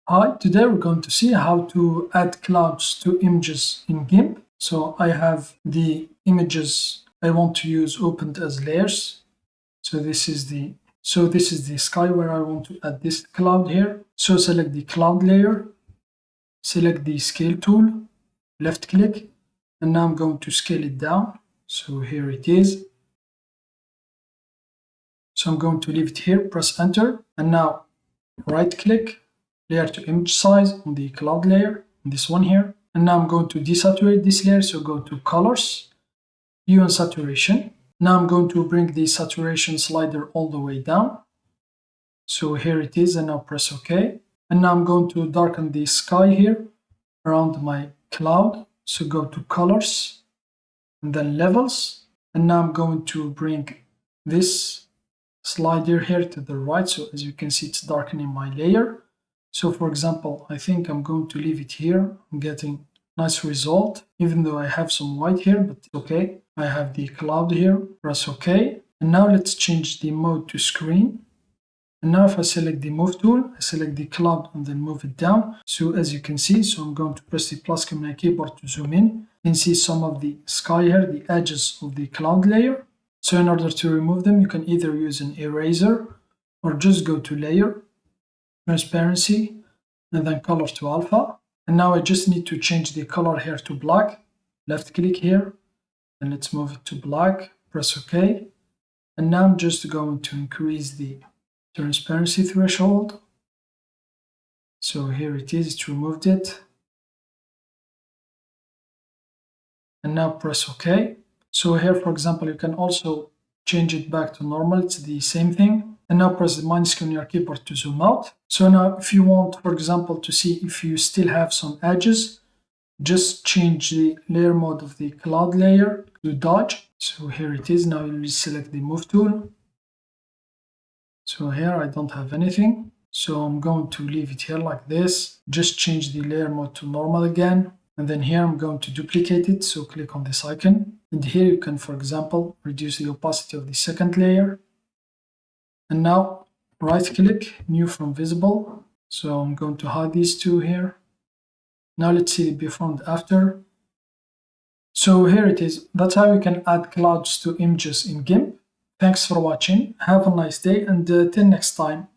Hi, today we're going to see how to add clouds to images in Gimp. So I have the images I want to use opened as layers. So this is the sky where I want to add this cloud here. So select the cloud layer, select the scale tool, left click, and now I'm going to scale it down. So here it is. So I'm going to leave it here, press enter, and now right click, layer to image size on the cloud layer, this one here. And now I'm going to desaturate this layer, so go to colors, hue and saturation. Now I'm going to bring the saturation slider all the way down. So here it is, and now press OK. And now I'm going to darken the sky here around my cloud. So go to colors and then levels. And now I'm going to bring this slider here to the right. So as you can see, it's darkening my layer. So for example, I think I'm going to leave it here. I'm getting nice result, even though I have some white here, but okay. I have the cloud here, press OK. And now let's change the mode to screen. And now if I select the move tool, I select the cloud and then move it down. So as you can see, so I'm going to press the plus key on my keyboard to zoom in. You can see some of the sky here, the edges of the cloud layer. So in order to remove them, you can either use an eraser or just go to layer, transparency, and then color to alpha. And now I just need to change the color here to black. Left click here, and let's move it to black, press OK. And now I'm just going to increase the transparency threshold. So here it is, it removed it. And now press OK. So here, for example, you can also change it back to normal. It's the same thing. And now press the minus key on your keyboard to zoom out. So now if you want, for example, to see if you still have some edges, just change the layer mode of the cloud layer to dodge. So here it is. Now you select the move tool. So here I don't have anything. So I'm going to leave it here like this. Just change the layer mode to normal again. And then here I'm going to duplicate it. So click on this icon. And here you can, for example, reduce the opacity of the second layer. And now right click, new from visible. So I'm going to hide these two here. Now let's see the before and after. So here it is. That's how you can add clouds to images in Gimp. Thanks for watching. Have a nice day, and till next time.